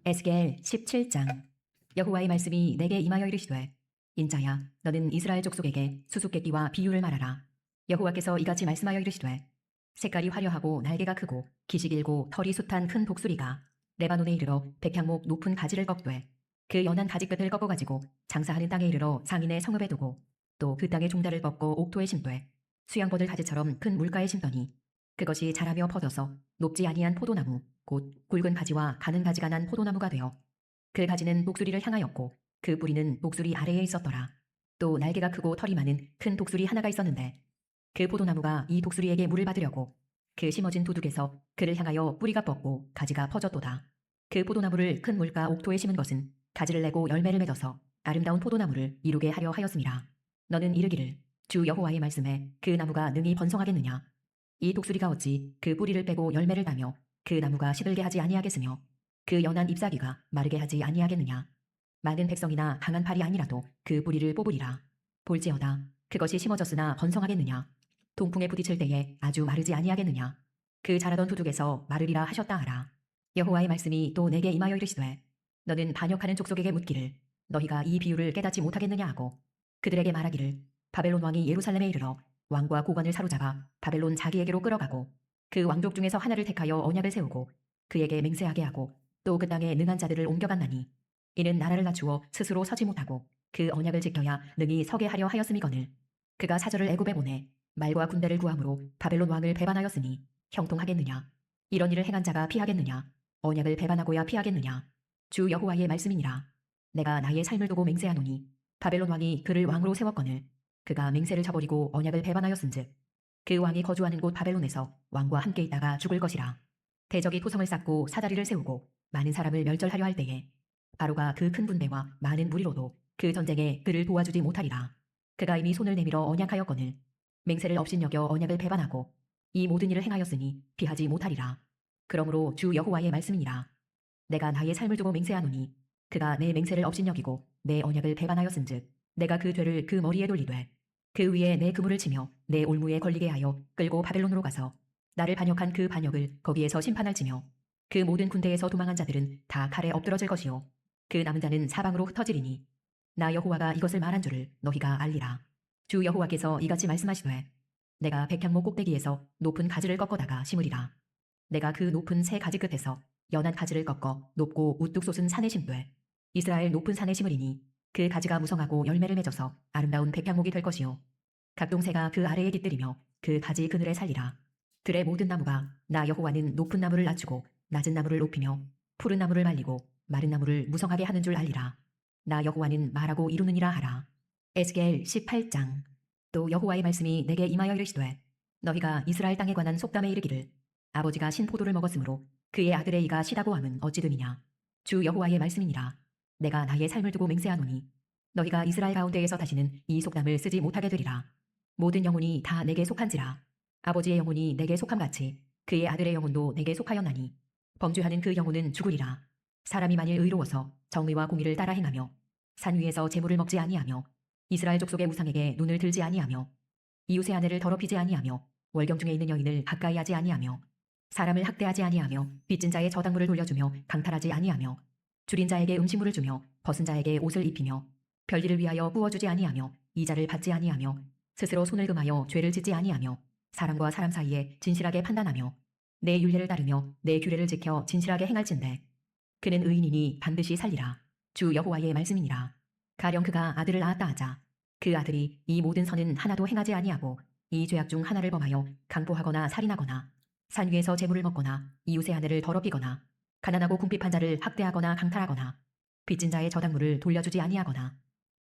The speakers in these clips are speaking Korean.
에스겔 17장. 여호와의 말씀이 내게 임하여 이르시되, 인자야, 너는 이스라엘 족속에게 수수께끼와 비유를 말하라. 여호와께서 이같이 말씀하여 이르시되, 색깔이 화려하고 날개가 크고 기시 길고 털이 숱한 큰 독수리가 레바논에 이르러 백향목 높은 가지를 꺾되 그 연한 가지 끝을 꺾어가지고 장사하는 땅에 이르러 상인의 성읍에 두고 또 그 땅의 종자를 꺾고 옥토에 심되 수양버들 가지처럼 큰 물가에 심더니 그것이 자라며 퍼져서 높지 아니한 포도나무 곧 굵은 가지와 가는 가지가 난 포도나무가 되어 그 가지는 독수리를 향하였고 그 뿌리는 독수리 아래에 있었더라. 또 날개가 크고 털이 많은 큰 독수리 하나가 있었는데 그 포도나무가 이 독수리에게 물을 받으려고 그 심어진 도둑에서 그를 향하여 뿌리가 뻗고 가지가 퍼졌도다. 그 포도나무를 큰 물가 옥토에 심은 것은 가지를 내고 열매를 맺어서 아름다운 포도나무를 이루게 하려 하였음이라. 너는 이르기를, 주 여호와의 말씀에 그 나무가 능히 번성하겠느냐? 이 독수리가 어찌 그 뿌리를 빼고 열매를 따며 그 나무가 시들게 하지 아니하겠으며 그 연한 잎사귀가 마르게 하지 아니하겠느냐? 많은 백성이나 강한 팔이 아니라도 그 뿌리를 뽑으리라. 볼지어다, 그것이 심어졌으나 번성하겠느냐? 동풍에 부딪힐 때에 아주 마르지 아니하겠느냐? 그 자라던 두둑에서 마르리라 하셨다 하라. 여호와의 말씀이 또 내게 임하여 이르시되, 너는 반역하는 족속에게 묻기를, 너희가 이 비유를 깨닫지 못하겠느냐 하고 그들에게 말하기를, 바벨론 왕이 예루살렘에 이르러 왕과 고관을 사로잡아 바벨론 자기에게로 끌어가고 그 왕족 중에서 하나를 택하여 언약을 세우고 그에게 맹세하게 하고 또 그 땅에 능한 자들을 옮겨갔나니 이는 나라를 낮추어 스스로 서지 못하고 그 언약을 지켜야 능히 서게 하려 하였음이거늘. 그가 사절을 애굽에 보내 말과 군대를 구함으로 바벨론 왕을 배반하였으니 형통하겠느냐? 이런 일을 행한 자가 피하겠느냐? 언약을 배반하고야 피하겠느냐? 주 여호와의 말씀이니라. 내가 나의 삶을 두고 맹세하노니 바벨론 왕이 그를 왕으로 세웠거늘 그가 맹세를 저버리고 언약을 배반하였은즉 그 왕이 거주하는 곳 바벨론에서 왕과 함께 있다가 죽을 것이라. 대적이 토성을 쌓고 사다리를 세우고 많은 사람을 멸절하려 할 때에 바로가 그 큰 군대와 많은 무리로도 그 전쟁에 그를 도와주지 못하리라. 그가 이미 손을 내밀어 언약하였거늘 맹세를 업신여겨 언약을 배반하고 이 모든 일을 행하였으니 피하지 못하리라. 그러므로 주 여호와의 말씀이니라. 내가 나의 삶을 두고 맹세하노니 그가 내 맹세를 업신여기고 내 언약을 배반하였은즉 내가 그 죄를 그 머리에 돌리되 그 위에 내 그물을 치며 내 올무에 걸리게 하여 끌고 바벨론으로 가서 나를 반역한 그 반역을 거기에서 심판할지며 그 모든 군대에서 도망한 자들은 다 칼에 엎드러질 것이요 그 남은 자는 사방으로 흩어지리니 나 여호와가 이것을 말한 줄을 너희가 알리라. 주 여호와께서 이같이 말씀하시되, 내가 백향목 꼭대기에서 높은 가지를 꺾어다가 심으리라. 내가 그 높은 새 가지 끝에서 연한 가지를 꺾어 높고 우뚝 솟은 산에 심되 이스라엘 높은 산에 심으리니 그 가지가 무성하고 열매를 맺어서 아름다운 백향목이 될 것이요 각동새가 그 아래에 깃들이며 그 가지 그늘에 살리라. 들의 모든 나무가 나 여호와는 높은 나무를 낮추고 낮은 나무를 높이며 푸른 나무를 말리고 마른 나무를 무성하게 하는 줄 알리라. 나 여호와는 말하고 이루느니라 하라. 에스겔 18장. 또 여호와의 말씀이 내게 임하여 이르시되, 너희가 이스라엘 땅에 관한 속담에 이르기를, 아버지가 신포도를 먹었으므로 그의 아들의 이가 시다고 함은 어찌 됨이냐? 주 여호와의 말씀이니라. 내가 나의 삶을 두고 맹세하노니 너희가 이스라엘 가운데에서 다시는 이 속담을 쓰지 못하게 되리라. 모든 영혼이 다 내게 속한지라. 아버지의 영혼이 내게 속함같이 그의 아들의 영혼도 내게 속하였나니 범죄하는 그 영혼은 죽으리라. 사람이 만일 의로워서 정의와 공의를 따라 행하며 산 위에서 재물을 먹지 아니하며 이스라엘 족속의 우상에게 눈을 들지 아니하며 이웃의 아내를 더럽히지 아니하며 월경 중에 있는 여인을 가까이 하지 아니하며 사람을 학대하지 아니하며 빚진 자의 저당물을 돌려주며 강탈하지 아니하며 줄인 자에게 음식물을 주며 벗은 자에게 옷을 입히며 별일을 위하여 부어주지 아니하며 이자를 받지 아니하며 스스로 손을 금하여 죄를 짓지 아니하며 사람과 사람 사이에 진실하게 판단하며 내 율례를 따르며 내 규례를 지켜 진실하게 행할진대 그는 의인이니 반드시 살리라. 주 여호와의 말씀이니라. 가령 그가 아들을 낳았다 하자 그 아들이 이 모든 선은 하나도 행하지 아니하고 이 죄악 중 하나를 범하여 강포하거나 살인하거나 산 위에서 재물을 먹거나 이웃의 아내를 더럽히거나 가난하고 궁핍한 자를 학대하거나 강탈하거나 빚진 자의 저당물을 돌려주지 아니하거나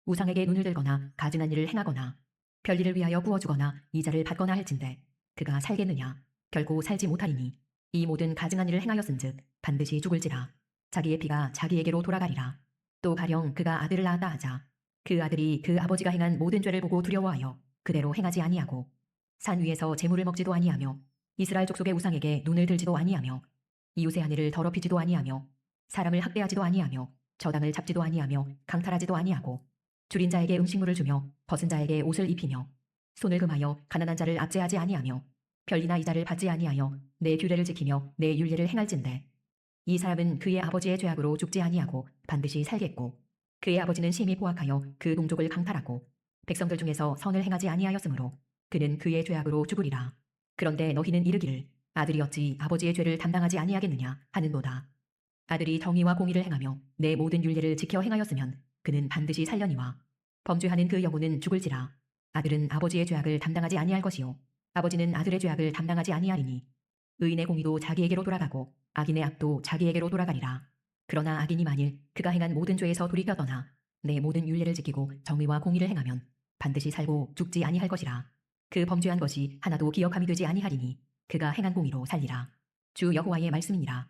우상에게 눈을 들거나 가증한 일을 행하거나 별일을 위하여 부어주거나 이자를 받거나 할진대 그가 살겠느냐? 결코 살지 못하리니 이 모든 가증한 일을 행하였은즉 반드시 죽을지라. 자기의 피가 자기에게로 돌아가리라. 또 가령 그가 아들을 낳았다 하자 그 아들이 그 아버지가 행한 모든 죄를 보고 두려워하여 그대로 행하지 아니하고 산 위에서 재물을 먹지도 아니하며 이스라엘 족속의 우상에게 눈을 들지도 아니하며 이웃의 아내를 더럽히지도 아니하며 사람을 학대하지도 아니하며 저당을 잡지도 아니하며 강탈하지도 아니하고 줄인 자에게 음식물을 주며 벗은 자에게 옷을 입히며 손을 금하여 가난한 자를 압제하지 아니하며 별이나 이자를 받지 아니하여 내 규례를 지키며 내 율례를 행할진대 이 사람은 그의 아버지의 죄악으로 죽지 아니하고 반드시 살겠고 그의 아버지는 심히 포악하여 그 동족을 강탈하고 백성들 중에서 선을 행하지 아니하였으므로 그는 그의 죄악으로 죽으리라. 그런데 너희는 이르기를 아들이 어찌 아버지의 죄를 담당하지 아니하겠느냐 하는도다. 아들이 정의와 공의를 행하며 내 모든 율례를 지켜 행하였으면 그는 반드시 살려니와 범죄하는 그 영혼은 죽을지라. 아들은 아버지의 죄악을 담당하지 아니할 것이요 아버지는 아들의 죄악을 담당하지 아니하리니 의인의 공의도 자기에게로 돌아가고 악인의 악도 자기에게로 돌아가리라. 그러나 악인이 만일 그가 행한 모든 죄에서 돌이켜 떠나 내 모든 율례를 지키고 정의와 공의를 행하면 반드시 살고 죽지 아니할 것이라. 그 범죄한 것이 하나도 기억함이 되지 아니하리니 그가 행한 공의로 살리라. 주 여호와의 말씀이니라.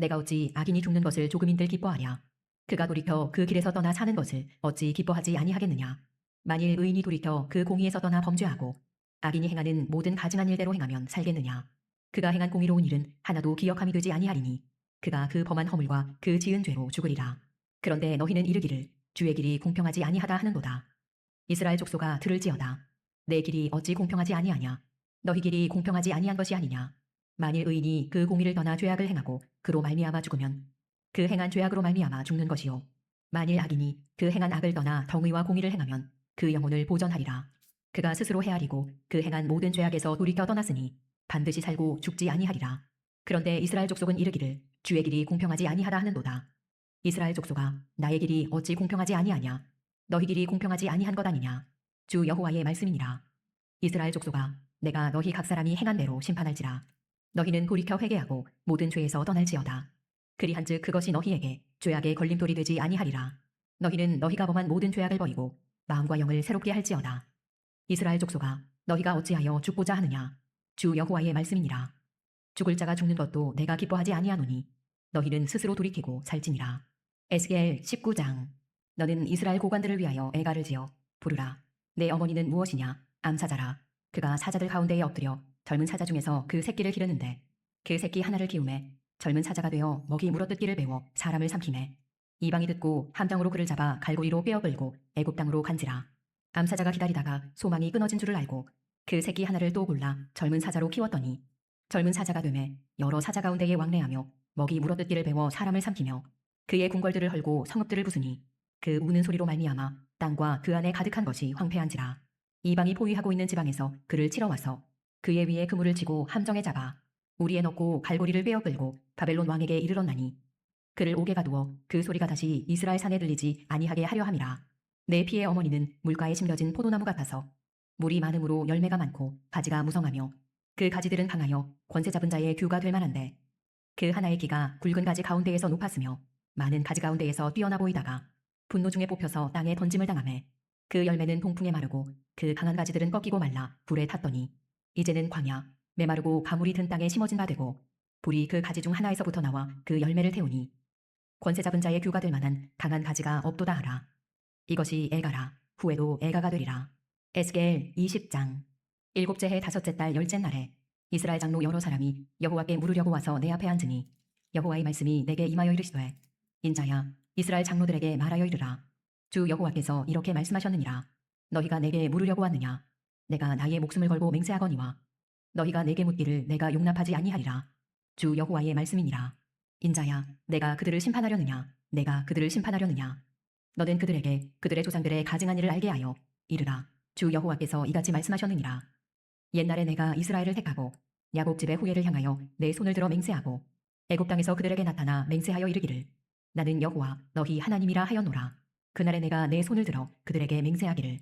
내가 어찌 악인이 죽는 것을 조금인들 기뻐하랴. 그가 돌이켜 그 길에서 떠나 사는 것을 어찌 기뻐하지 아니하겠느냐. 만일 의인이 돌이켜 그 공의에서 떠나 범죄하고 악인이 행하는 모든 가증한 일대로 행하면 살겠느냐. 그가 행한 공의로운 일은 하나도 기억함이 되지 아니하리니 그가 그 범한 허물과 그 지은 죄로 죽으리라. 그런데 너희는 이르기를 주의 길이 공평하지 아니하다 하는도다. 이스라엘 족속아 들을지어다. 내 길이 어찌 공평하지 아니하냐. 너희 길이 공평하지 아니한 것이 아니냐. 만일 의인이 그 공의를 떠나 죄악을 행하고 그로 말미암아 죽으면 그 행한 죄악으로 말미암아 죽는 것이요 만일 악인이 그 행한 악을 떠나 정의와 공의를 행하면 그 영혼을 보전하리라. 그가 스스로 헤아리고 그 행한 모든 죄악에서 돌이켜 떠났으니 반드시 살고 죽지 아니하리라. 그런데 이스라엘 족속은 이르기를 주의 길이 공평하지 아니하다 하는도다. 이스라엘 족속아 나의 길이 어찌 공평하지 아니하냐. 너희 길이 공평하지 아니한 것 아니냐. 주 여호와의 말씀이니라. 이스라엘 족속아 내가 너희 각 사람이 행한 대로 심판할지라. 너희는 돌이켜 회개하고 모든 죄에서 떠날지어다. 그리한즉 그것이 너희에게 죄악의 걸림돌이 되지 아니하리라. 너희는 너희가 범한 모든 죄악을 버리고 마음과 영을 새롭게 할지어다. 이스라엘 족속아 너희가 어찌하여 죽고자 하느냐. 주 여호와의 말씀이니라. 죽을 자가 죽는 것도 내가 기뻐하지 아니하노니 너희는 스스로 돌이키고 살지니라. 에스겔 19장. 너는 이스라엘 고관들을 위하여 애가를 지어 부르라. 내 어머니는 무엇이냐. 암사자라. 그가 사자들 가운데에 엎드려 젊은 사자 중에서 그 새끼를 기르는데 그 새끼 하나를 키우매 젊은 사자가 되어 먹이 물어뜯기를 배워 사람을 삼키매 이방이 듣고 함정으로 그를 잡아 갈고리로 빼어끌고 애굽 땅으로 간지라. 암사자가 기다리다가 소망이 끊어진 줄을 알고 그 새끼 하나를 또 골라 젊은 사자로 키웠더니 젊은 사자가 되매 여러 사자 가운데에 왕래하며 먹이 물어뜯기를 배워 사람을 삼키며 그의 궁궐들을 헐고 성읍들을 부수니 그 우는 소리로 말미암아 땅과 그 안에 가득한 것이 황폐한지라. 이방이 포위하고 있는 지방에서 그를 치러 와서 그의 위에 그물을 치고 함정에 잡아 우리에 넣고 갈고리를 베어 끌고 바벨론 왕에게 이르렀나니 그를 옥에 가두어 그 소리가 다시 이스라엘 산에 들리지 아니하게 하려 함이라. 내 피의 어머니는 물가에 심겨진 포도나무 같아서 물이 많음으로 열매가 많고 가지가 무성하며 그 가지들은 강하여 권세 잡은 자의 규가 될 만한데 그 하나의 기가 굵은 가지 가운데에서 높았으며 많은 가지 가운데에서 뛰어나 보이다가 분노 중에 뽑혀서 땅에 던짐을 당하매 그 열매는 동풍에 마르고 그 강한 가지들은 꺾이고 말라 불에 탔더니 이제는 광야 메마르고 가물이 든 땅에 심어진 바 되고 불이 그 가지 중 하나에서부터 나와 그 열매를 태우니 권세 잡은 자의 규가 될 만한 강한 가지가 없도다 하라. 이것이 애가라. 후에도 애가가 되리라. 에스겔 20장. 일곱째 해 다섯째 달 열째 날에 이스라엘 장로 여러 사람이 여호와께 물으려고 와서 내 앞에 앉으니 여호와의 말씀이 내게 임하여 이르시되 인자야 이스라엘 장로들에게 말하여 이르라. 주 여호와께서 이렇게 말씀하셨느니라. 너희가 내게 물으려고 왔느냐. 내가 나의 목숨을 걸고 맹세하거니와 너희가 내게 묻기를 내가 용납하지 아니하리라. 주 여호와의 말씀이니라. 인자야 내가 그들을 심판하려느냐. 내가 그들을 심판하려느냐. 너는 그들에게 그들의 조상들의 가증한 일을 알게 하여 이르라. 주 여호와께서 이같이 말씀하셨느니라. 옛날에 내가 이스라엘을 택하고 야곱 집의 후예를 향하여 내 손을 들어 맹세하고 애굽 땅에서 그들에게 나타나 맹세하여 이르기를 나는 여호와 너희 하나님이라 하였노라. 그날에 내가 내 손을 들어 그들에게 맹세하기를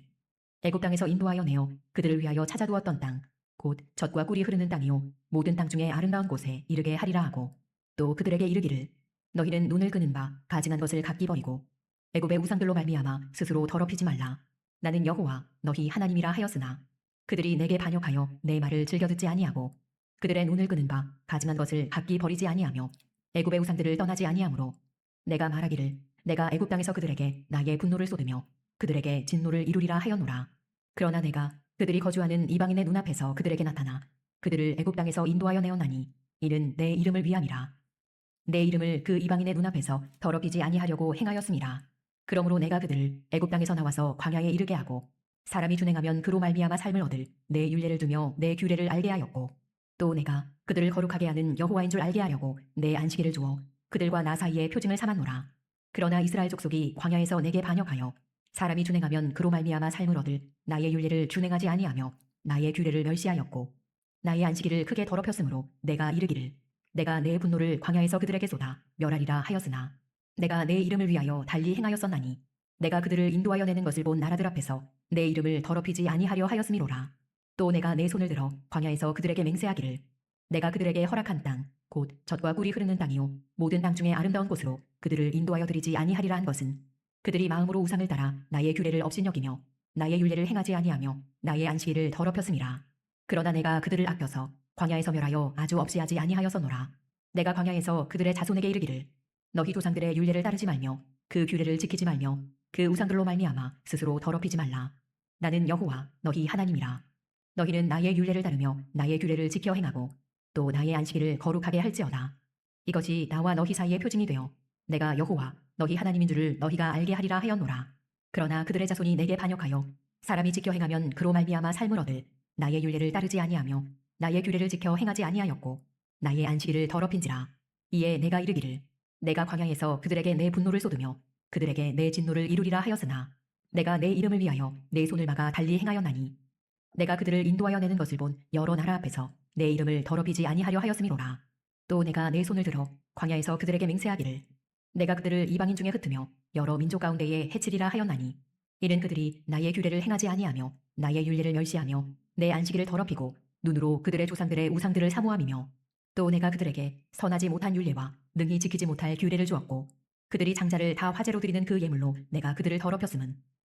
애굽 땅에서 인도하여 내어 그들을 위하여 찾아두었던 땅 곧 젖과 꿀이 흐르는 땅이요 모든 땅 중에 아름다운 곳에 이르게 하리라 하고 또 그들에게 이르기를 너희는 눈을 끄는 바 가증한 것을 각기 버리고 애굽의 우상들로 말미암아 스스로 더럽히지 말라. 나는 여호와 너희 하나님이라 하였으나 그들이 내게 반역하여 내 말을 즐겨 듣지 아니하고 그들의 눈을 끄는 바 가증한 것을 각기 버리지 아니하며 애굽의 우상들을 떠나지 아니하므로 내가 말하기를 내가 애굽 땅에서 그들에게 나의 분노를 쏟으며 그들에게 진노를 이루리라 하였노라. 그러나 내가 그들이 거주하는 이방인의 눈앞에서 그들에게 나타나 그들을 애굽 땅에서 인도하여 내었나니 이는 내 이름을 위함이라. 내 이름을 그 이방인의 눈앞에서 더럽히지 아니하려고 행하였습니다. 그러므로 내가 그들을 애굽 땅에서 나와서 광야에 이르게 하고 사람이 준행하면 그로 말미암아 삶을 얻을 내 율례를 두며 내 규례를 알게 하였고 또 내가 그들을 거룩하게 하는 여호와인 줄 알게 하려고 내 안식일을 주어 그들과 나 사이에 표징을 삼았노라. 그러나 이스라엘 족속이 광야에서 내게 반역하여 사람이 준행하면 그로 말미암아 삶을 얻을 나의 율례를 준행하지 아니하며 나의 규례를 멸시하였고 나의 안식일을 크게 더럽혔으므로 내가 이르기를 내가 내 분노를 광야에서 그들에게 쏟아 멸하리라 하였으나 내가 내 이름을 위하여 달리 행하였었나니 내가 그들을 인도하여 내는 것을 본 나라들 앞에서 내 이름을 더럽히지 아니하려 하였음이로라. 또 내가 내 손을 들어 광야에서 그들에게 맹세하기를 내가 그들에게 허락한 땅 곧 젖과 꿀이 흐르는 땅이요 모든 땅 중에 아름다운 곳으로 그들을 인도하여 드리지 아니하리라 한 것은 그들이 마음으로 우상을 따라 나의 규례를 업신여기며 나의 율례를 행하지 아니하며 나의 안식일을 더럽혔음이라. 그러나 내가 그들을 아껴서 광야에서 멸하여 아주 없이하지 아니하였었노라. 내가 광야에서 그들의 자손에게 이르기를 너희 조상들의 율례를 따르지 말며 그 규례를 지키지 말며 그 우상들로 말미암아 스스로 더럽히지 말라. 나는 여호와 너희 하나님이라. 너희는 나의 율례를 따르며 나의 규례를 지켜 행하고 또 나의 안식일을 거룩하게 할지어다. 이것이 나와 너희 사이의 표징이 되어 내가 여호와 너희 하나님인 줄을 너희가 알게 하리라 하였노라. 그러나 그들의 자손이 내게 반역하여 사람이 지켜 행하면 그로 말미암아 삶을 얻을 나의 율례를 따르지 아니하며 나의 규례를 지켜 행하지 아니하였고 나의 안식일을 더럽힌지라. 이에 내가 이르기를 내가 광야에서 그들에게 내 분노를 쏟으며 그들에게 내 진노를 이루리라 하였으나 내가 내 이름을 위하여 내 손을 막아 달리 행하였나니 내가 그들을 인도하여 내는 것을 본 여러 나라 앞에서 내 이름을 더럽히지 아니하려 하였음이로라. 또 내가 내 손을 들어 광야에서 그들에게 맹세하기를 내가 그들을 이방인 중에 흩으며 여러 민족 가운데에 해치리라 하였나니 이는 그들이 나의 규례를 행하지 아니하며 나의 율례를 멸시하며 내 안식일을 더럽히고 눈으로 그들의 조상들의 우상들을 사모함이며 또 내가 그들에게 선하지 못한 율례와 능히 지키지 못할 규례를 주었고 그들이 장자를 다 화제로 드리는 그 예물로 내가 그들을 더럽혔음은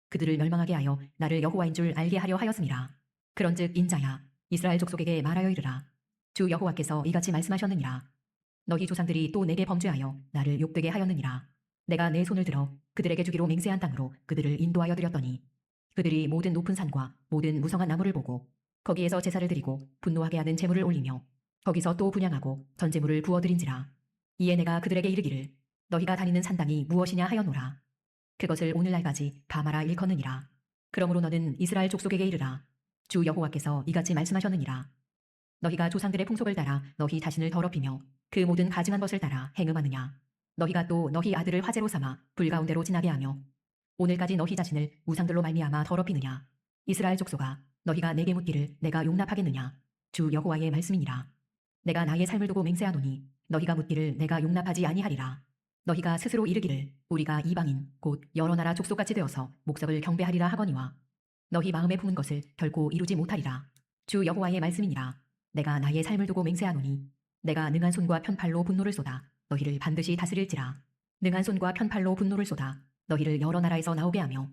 그들을 멸망하게 하여 나를 여호와인 줄 알게 하려 하였음이라. 그런즉 인자야 이스라엘 족속에게 말하여 이르라. 주 여호와께서 이같이 말씀하셨느니라. 너희 조상들이 또 내게 범죄하여 나를 욕되게 하였느니라. 내가 내 손을 들어 그들에게 주기로 맹세한 땅으로 그들을 인도하여 드렸더니 그들이 모든 높은 산과 모든 무성한 나무를 보고 거기에서 제사를 드리고 분노하게 하는 제물을 올리며 거기서 또 분향하고 전제물을 부어드린지라. 이에 내가 그들에게 이르기를 너희가 다니는 산당이 무엇이냐 하였노라. 그것을 오늘날까지 가마라 일컫느니라. 그러므로 너는 이스라엘 족속에게 이르라. 주 여호와께서 이같이 말씀하셨느니라. 너희가 조상들의 풍속을 따라 너희 자신을 더럽히며 그 모든 가증한 것을 따라 행음하느냐. 너희가 또 너희 아들을 화제로 삼아 불 가운데로 지나게 하며 오늘까지 너희 자신을 우상들로 말미암아 더럽히느냐. 이스라엘 족속아 너희가 내게 묻기를 내가 용납하겠느냐. 주 여호와의 말씀이니라. 내가 나의 삶을 두고 맹세하노니 너희가 묻기를 내가 용납하지 아니하리라. 너희가 스스로 이르기를 우리가 이방인 곧 여러 나라 족속같이 되어서 목석을 경배하리라 하거니와 너희 마음에 품은 것을 결코 이루지 못하리라. 주 여호와의 말씀이니라. 내가 나의 삶을 두고 맹세하노니 내가 능한 손과 편팔로 분노를 쏟아 너희를 반드시 다스릴지라. 능한 손과 편팔로 분노를 쏟아 너희를 여러 나라에서 나오게 하며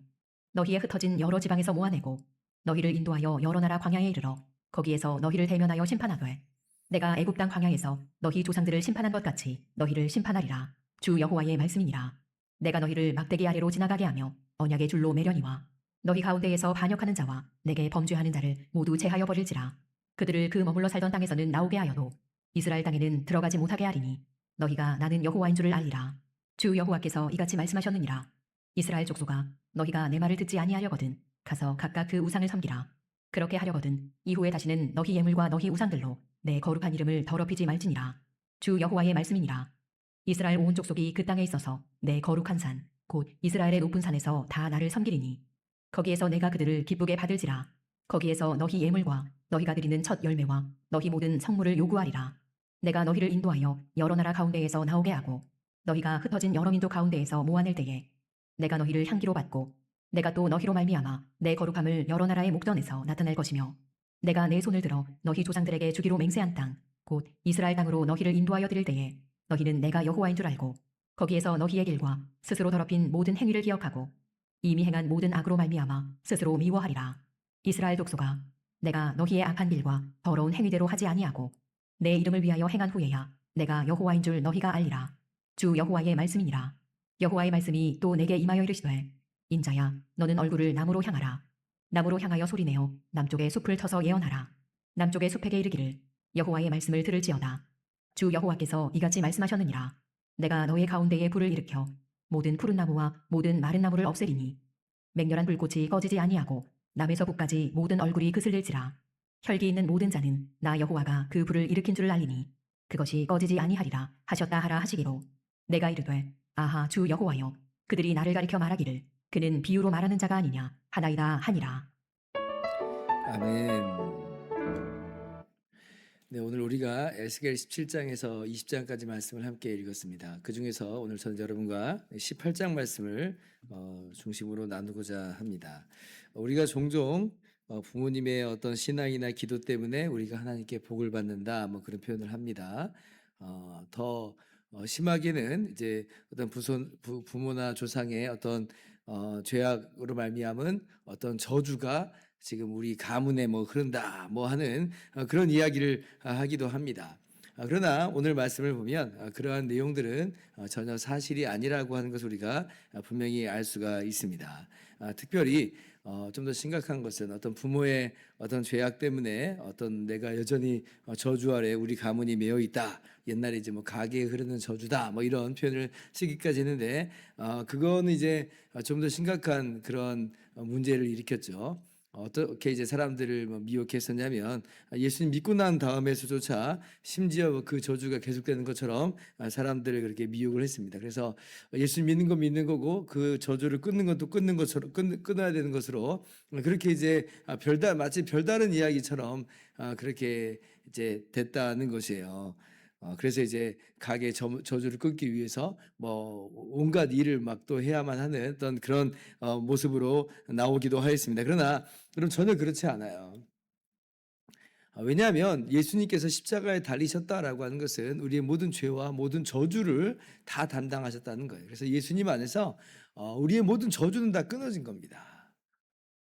너희의 흩어진 여러 지방에서 모아내고 너희를 인도하여 여러 나라 광야에 이르러 거기에서 너희를 대면하여 심판하되 내가 애굽 땅 광야에서 너희 조상들을 심판한 것 같이 너희를 심판하리라. 주 여호와의 말씀이니라. 내가 너희를 막대기 아래로 지나가게 하며 언약의 줄로 매려니와 너희 가운데에서 반역하는 자와 내게 범죄하는 자를 모두 제하여 버릴지라. 그들을 그 머물러 살던 땅에서는 나오게 하여도 이스라엘 땅에는 들어가지 못하게 하리니 너희가 나는 여호와인 줄을 알리라. 주 여호와께서 이같이 말씀하셨느니라. 이스라엘 족속아 너희가 내 말을 듣지 아니하려거든 가서 각각 그 우상을 섬기라. 그렇게 하려거든 이후에 다시는 너희 예물과 너희 우상들로 내 거룩한 이름을 더럽히지 말지니라. 주 여호와의 말씀이니라. 이스라엘 온 족속이 그 땅에 있어서 내 거룩한 산 곧 이스라엘의 높은 산에서 다 나를 섬기리니 거기에서 내가 그들을 기쁘게 받을지라. 거기에서 너희 예물과 너희가 드리는 첫 열매와 너희 모든 성물을 요구하리라. 내가 너희를 인도하여 여러 나라 가운데에서 나오게 하고 너희가 흩어진 여러 민족 가운데에서 모아낼 때에 내가 너희를 향기로 받고 내가 또 너희로 말미암아 내 거룩함을 여러 나라의 목전에서 나타낼 것이며 내가 내 손을 들어 너희 조상들에게 주기로 맹세한 땅 곧 이스라엘 땅으로 너희를 인도하여 드릴 때에 너희는 내가 여호와인 줄 알고 거기에서 너희의 길과 스스로 더럽힌 모든 행위를 기억하고 이미 행한 모든 악으로 말미암아 스스로 미워하리라. 이스라엘 족속아 내가 너희의 악한 길과 더러운 행위대로 하지 아니하고 내 이름을 위하여 행한 후에야 내가 여호와인 줄 너희가 알리라. 주 여호와의 말씀이니라. 여호와의 말씀이 또 내게 임하여 이르시되 인자야 너는 얼굴을 남으로 향하라. 남으로 향하여 소리내어 남쪽의 숲을 터서 예언하라. 남쪽의 숲에게 이르기를 여호와의 말씀을 들을지어다. 주 여호와께서 이같이 말씀하셨느니라. 내가 너의 가운데에 불을 일으켜 모든 푸른 나무와 모든 마른 나무를 없애리니 맹렬한 불꽃이 꺼지지 아니하고 남에서 북까지 모든 얼굴이 그슬릴지라. 혈기 있는 모든 자는 나 여호와가 그 불을 일으킨 줄 알리니 그것이 꺼지지 아니하리라 하셨다 하라 하시기로 내가 이르되 아하 주 여호와여 그들이 나를 가리켜 말하기를 그는 비유로 말하는 자가 아니냐 하나이다 하니라. 아멘. 네, 오늘 우리가 에스겔 17장에서 20장까지 말씀을 함께 읽었습니다. 그 중에서 오늘 저는 여러분과 18장 말씀을 중심으로 나누고자 합니다. 우리가 종종 부모님의 어떤 신앙이나 기도 때문에 우리가 하나님께 복을 받는다, 뭐 그런 표현을 합니다. 더 심하게는 이제 어떤 부모나 조상의 어떤 죄악으로 말미암은 어떤 저주가 지금 우리 가문에 뭐 흐른다 뭐 하는 그런 이야기를 하기도 합니다. 그러나 오늘 말씀을 보면 그러한 내용들은 전혀 사실이 아니라고 하는 것을 우리가 분명히 알 수가 있습니다. 특별히 좀 더 심각한 것은 어떤 부모의 어떤 죄악 때문에 어떤 내가 여전히 저주 아래 우리 가문이 매여 있다. 옛날에 이제 뭐 가게에 흐르는 저주다. 뭐 이런 표현을 쓰기까지 했는데 그거는 이제 좀 더 심각한 그런 문제를 일으켰죠. 어떻게 이제 사람들을 미혹했었냐면 예수님 믿고 난 다음에서조차 심지어 그 저주가 계속되는 것처럼 사람들을 그렇게 미혹을 했습니다. 그래서 예수님 믿는 건 믿는 거고 그 저주를 끊는 것도 끊는 것처럼 끊어야 되는 것으로 그렇게 이제 마치 별다른 이야기처럼 그렇게 이제 됐다는 것이에요. 그래서 이제 가게 저주를 끊기 위해서 뭐 온갖 일을 막 또 해야만 하는 어떤 그런 모습으로 나오기도 하였습니다. 그러나 그럼 전혀 그렇지 않아요. 왜냐하면 예수님께서 십자가에 달리셨다라고 하는 것은 우리의 모든 죄와 모든 저주를 다 담당하셨다는 거예요. 그래서 예수님 안에서 우리의 모든 저주는 다 끊어진 겁니다.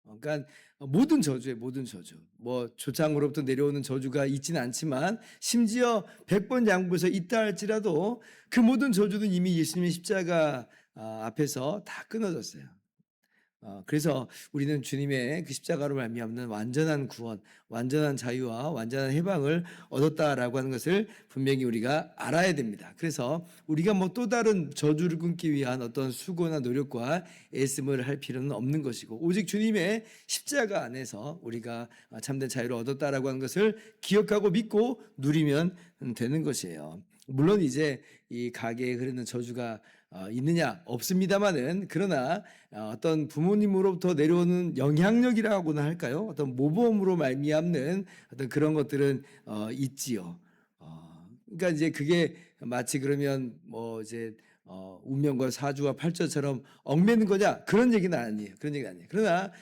그러니까 모든 저주에 모든 저주, 뭐 조상으로부터 내려오는 저주가 있지는 않지만 심지어 100번 양보해서 있다 할지라도 그 모든 저주는 이미 예수님의 십자가 앞에서 다 끊어졌어요. 그래서 우리는 주님의 그 십자가로 말미암는 완전한 구원, 완전한 자유와 완전한 해방을 얻었다라고 하는 것을 분명히 우리가 알아야 됩니다. 그래서 우리가 뭐 또 다른 저주를 끊기 위한 어떤 수고나 노력과 애씀을 할 필요는 없는 것이고 오직 주님의 십자가 안에서 우리가 참된 자유를 얻었다라고 하는 것을 기억하고 믿고 누리면 되는 것이에요. 물론 이제 이 가게에 흐르는 저주가 있느냐 없습니다만은 그러나 어떤 부모님으로부터 내려오는 영향력이라고나 할까요? 어떤 모범으로 말미암는 어떤 그런 것들은 있지요. 그러니까 이제 그게 마치 그러면 뭐 이제 운명과 사주와 팔자처럼 얽매는 거냐 그런 얘기는 아니에요. 그런 얘기는 아니에요. 그러나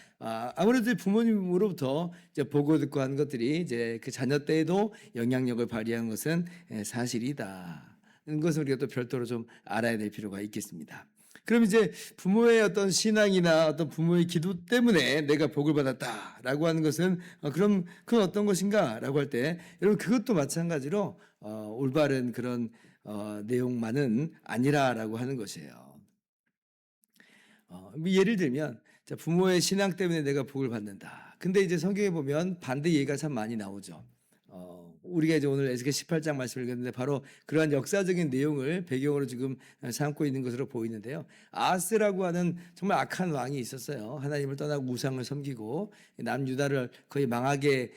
아무래도 부모님으로부터 이제 보고 듣고 하는 것들이 이제 그 자녀 때에도 영향력을 발휘하는 것은 사실이다. 것을 우리가 또 별도로 좀 알아야 될 필요가 있겠습니다. 그럼 이제 부모의 어떤 신앙이나 어떤 부모의 기도 때문에 내가 복을 받았다라고 하는 것은 그럼 그건 어떤 것인가라고 할 때 여러분 그것도 마찬가지로 올바른 그런 내용만은 아니라라고 하는 것이에요. 예를 들면 부모의 신앙 때문에 내가 복을 받는다. 근데 이제 성경에 보면 반대 예가 참 많이 나오죠. 우리가 이제 오늘 에스겔 18장 말씀을 읽었는데 바로 그러한 역사적인 내용을 배경으로 지금 삼고 있는 것으로 보이는데요. 아하스라고 하는 정말 악한 왕이 있었어요. 하나님을 떠나고 우상을 섬기고 남유다를 거의 망하게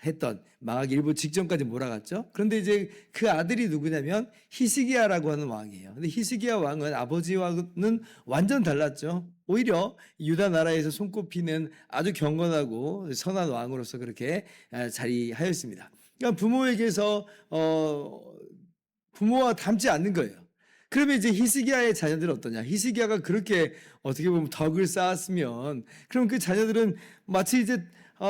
했던, 망하기 일부 직전까지 몰아갔죠. 그런데 이제 그 아들이 누구냐면 히스기야라고 하는 왕이에요. 근데 히스기야 왕은 아버지와는 완전 달랐죠. 오히려 유다 나라에서 손꼽히는 아주 경건하고 선한 왕으로서 그렇게 자리하였습니다. 그러니까 부모에게서 부모와 닮지 않는 거예요. 그러면 이제 히스기야의 자녀들은 어떠냐? 히스기야가 그렇게 어떻게 보면 덕을 쌓았으면 그럼 그 자녀들은 마치 이제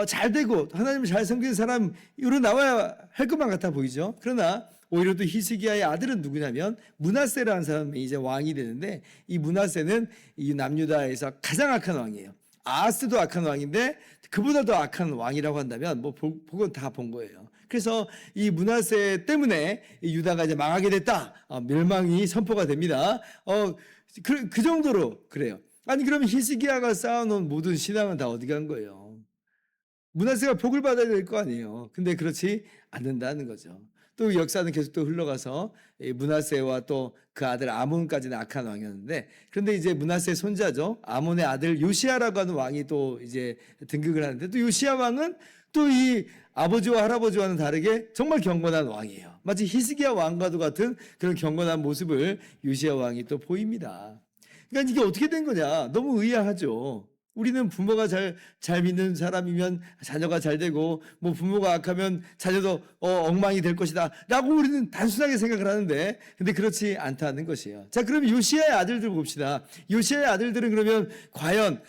잘 되고 하나님을 잘 섬기는 사람으로 나와야 할 것만 같아 보이죠. 그러나 오히려 또 히스기야의 아들은 누구냐면 므낫세라는 사람이 이제 왕이 되는데 이 므낫세는 이 남유다에서 가장 악한 왕이에요. 아하스도 악한 왕인데 그보다 더 악한 왕이라고 한다면 뭐 복은 다 본 거예요. 그래서 이 므낫세 때문에 유다가 이제 망하게 됐다. 멸망이 선포가 됩니다. 그 정도로 그래요. 아니 그러면 히스기야가 쌓아놓은 모든 신앙은 다 어디 간 거예요? 므낫세가 복을 받아야 될 거 아니에요. 근데 그렇지 않는다는 거죠. 또 역사는 계속 또 흘러가서 므낫세와 또 그 아들 아몬까지는 악한 왕이었는데, 그런데 이제 므낫세 손자죠, 아몬의 아들 요시야라고 하는 왕이 또 이제 등극을 하는데, 또 요시야 왕은 또 이 아버지와 할아버지와는 다르게 정말 경건한 왕이에요. 마치 히스기야 왕과도 같은 그런 경건한 모습을 요시야 왕이 또 보입니다. 그러니까 이게 어떻게 된 거냐, 너무 의아하죠. 우리는 부모가 잘 믿는 사람이면 자녀가 잘 되고, 뭐 부모가 악하면 자녀도 엉망이 될 것이다 라고 우리는 단순하게 생각을 하는데, 근데 그렇지 않다는 것이에요. 자, 그럼 요시야의 아들들 봅시다. 요시야의 아들들은 그러면 과연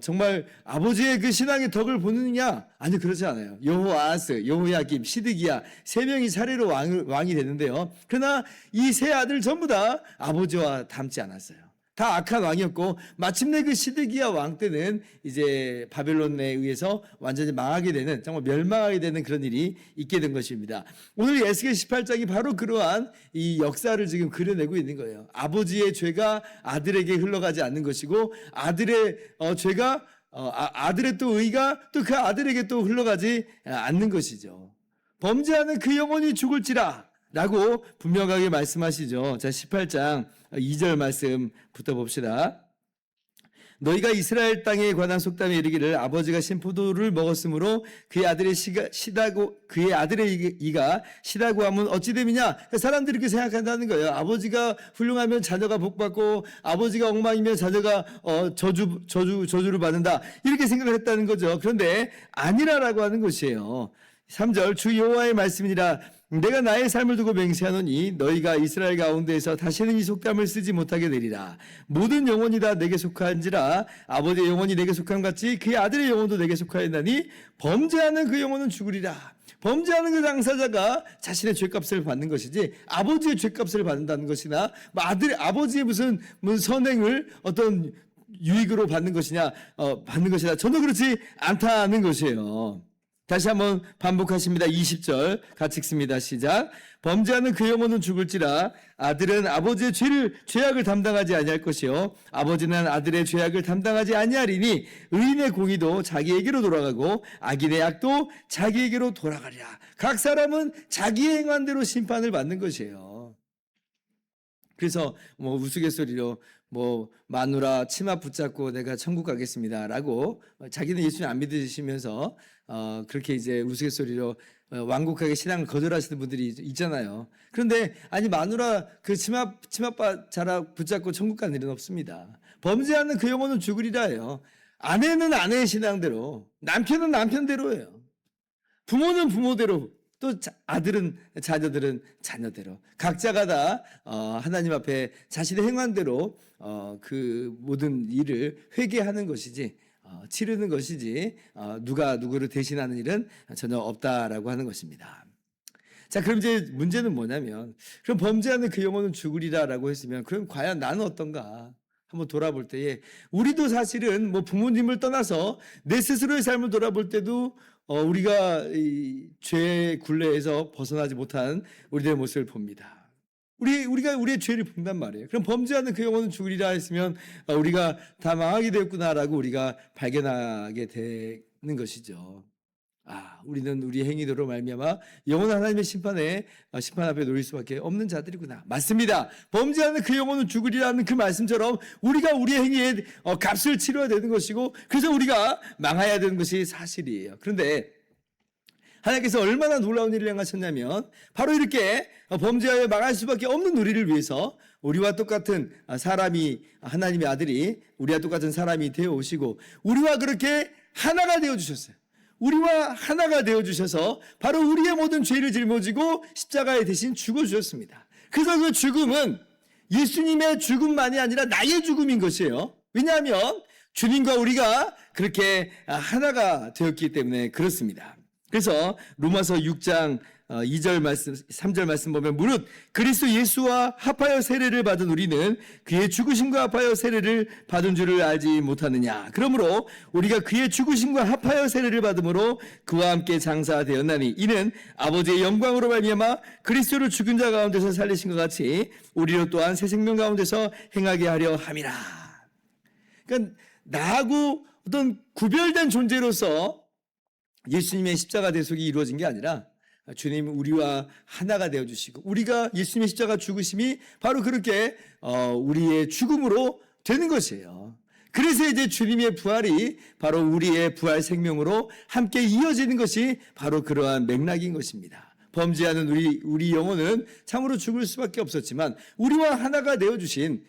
정말 아버지의 그 신앙의 덕을 보느냐? 아니, 그렇지 않아요. 여호아스, 여호야김, 시드기야 세 명이 차례로 왕이 됐는데요. 그러나 이 세 아들 전부 다 아버지와 닮지 않았어요. 다 악한 왕이었고, 마침내 그 시드기야 왕 때는 이제 바벨론에 의해서 완전히 망하게 되는, 정말 멸망하게 되는 그런 일이 있게 된 것입니다. 오늘 에스겔 18장이 바로 그러한 이 역사를 지금 그려내고 있는 거예요. 아버지의 죄가 아들에게 흘러가지 않는 것이고, 아들의 죄가 아들의 또 의가 또 그 아들에게 또 흘러가지 않는 것이죠. 범죄하는 그 영혼이 죽을지라 라고 분명하게 말씀하시죠. 자, 18장 2절 말씀부터 봅시다. 너희가 이스라엘 땅에 관한 속담에 이르기를 아버지가 신포도를 먹었으므로 그의 아들의 이가 시다고 하면 어찌 됨이냐. 사람들이 그렇게 생각한다는 거예요. 아버지가 훌륭하면 자녀가 복받고, 아버지가 엉망이면 자녀가 저주를 받는다, 이렇게 생각을 했다는 거죠. 그런데 아니라라고 하는 것이에요. 3절 주 여호와의 말씀이니라. 내가 나의 삶을 두고 맹세하노니 너희가 이스라엘 가운데에서 다시는 이 속담을 쓰지 못하게 되리라. 모든 영혼이 다 내게 속한지라. 아버지의 영혼이 내게 속한 같이 그의 아들의 영혼도 내게 속하였나니 범죄하는 그 영혼은 죽으리라. 범죄하는 그 당사자가 자신의 죄값을 받는 것이지 아버지의 죄값을 받는다는 것이나 아버지의 무슨 선행을 어떤 유익으로 받는 것이냐, 전혀 그렇지 않다는 것이에요. 다시 한번 반복하십니다. 20절 같이 읽습니다. 시작. 범죄하는 그 영혼은 죽을지라. 아들은 아버지의 죄악을 담당하지 아니할 것이요 아버지는 아들의 죄악을 담당하지 아니하리니 의인의 공의도 자기에게로 돌아가고 악인의 악도 자기에게로 돌아가리라. 각 사람은 자기의 행한 대로 심판을 받는 것이에요. 그래서 우스갯소리로 마누라 치마 붙잡고 내가 천국 가겠습니다라고, 자기는 예수님 안 믿으시면서 그렇게 이제 우스갯소리로 완곡하게 신앙을 거절하시는 분들이 있잖아요. 그런데 아니, 마누라 그 치맛바 자락 붙잡고 천국 가는 일은 없습니다. 범죄하는 그 영혼은 죽으리라예요. 아내는 아내의 신앙대로, 남편은 남편대로예요. 부모는 부모대로, 또 아들은 자녀들은 자녀대로, 각자가 다 하나님 앞에 자신의 행한대로 그 모든 일을 회개하는 것이지, 치르는 것이지, 누가 누구를 대신하는 일은 전혀 없다라고 하는 것입니다. 자, 그럼 이제 문제는 뭐냐면, 그럼 범죄하는 그 영혼은 죽으리라라고 했으면, 그럼 과연 나는 어떤가 한번 돌아볼 때에, 우리도 사실은 부모님을 떠나서 내 스스로의 삶을 돌아볼 때도 우리가 이 죄의 굴레에서 벗어나지 못한 우리들의 모습을 봅니다. 우리가 우리의 죄를 본단 말이에요. 그럼 범죄하는 그 영혼은 죽으리라 했으면 우리가 다 망하게 되었구나라고 우리가 발견하게 되는 것이죠. 우리는 우리 행위대로 말미암아 영원한 하나님의 심판 앞에 놓일 수밖에 없는 자들이구나. 맞습니다. 범죄하는 그 영혼은 죽으리라는 그 말씀처럼 우리가 우리의 행위에 값을 치러야 되는 것이고, 그래서 우리가 망해야 되는 것이 사실이에요. 그런데 하나님께서 얼마나 놀라운 일을 행하셨냐면, 바로 이렇게 범죄하여 망할 수밖에 없는 우리를 위해서 우리와 똑같은 사람이, 하나님의 아들이 우리와 똑같은 사람이 되어 오시고, 우리와 그렇게 하나가 되어 주셨어요. 우리와 하나가 되어주셔서 바로 우리의 모든 죄를 짊어지고 십자가에 대신 죽어주셨습니다. 그래서 그 죽음은 예수님의 죽음만이 아니라 나의 죽음인 것이에요. 왜냐하면 주님과 우리가 그렇게 하나가 되었기 때문에 그렇습니다. 그래서 로마서 6장 2절 말씀, 3절 말씀 보면, 무릇 그리스도 예수와 합하여 세례를 받은 우리는 그의 죽으심과 합하여 세례를 받은 줄을 알지 못하느냐. 그러므로 우리가 그의 죽으심과 합하여 세례를 받음으로 그와 함께 장사되었나니, 이는 아버지의 영광으로 말미암아 그리스도를 죽은 자 가운데서 살리신 것 같이 우리로 또한 새 생명 가운데서 행하게 하려 함이라. 그러니까 나하고 어떤 구별된 존재로서 예수님의 십자가 대속이 이루어진 게 아니라 주님 우리와 하나가 되어주시고 우리가 예수님의 십자가 죽으심이 바로 그렇게 우리의 죽음으로 되는 것이에요. 그래서 이제 주님의 부활이 바로 우리의 부활 생명으로 함께 이어지는 것이 바로 그러한 맥락인 것입니다. 범죄하는 우리 영혼은 참으로 죽을 수밖에 없었지만 우리와 하나가 되어주신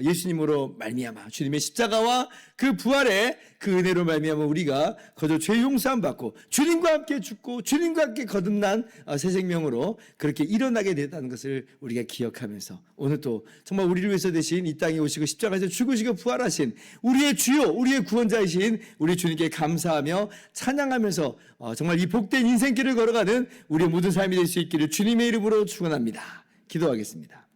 예수님으로 말미암아 주님의 십자가와 그 부활의 그 은혜로 말미암아 우리가 거저 죄 용서함 받고 주님과 함께 죽고 주님과 함께 거듭난 새 생명으로 그렇게 일어나게 됐다는 것을 우리가 기억하면서 오늘 또 정말 우리를 위해서 되신 이 땅에 오시고 십자가에서 죽으시고 부활하신 우리의 주요 우리의 구원자이신 우리 주님께 감사하며 찬양하면서 정말 이 복된 인생길을 걸어가는 우리의 모든 삶이 될 수 있기를 주님의 이름으로 축원합니다. 기도하겠습니다.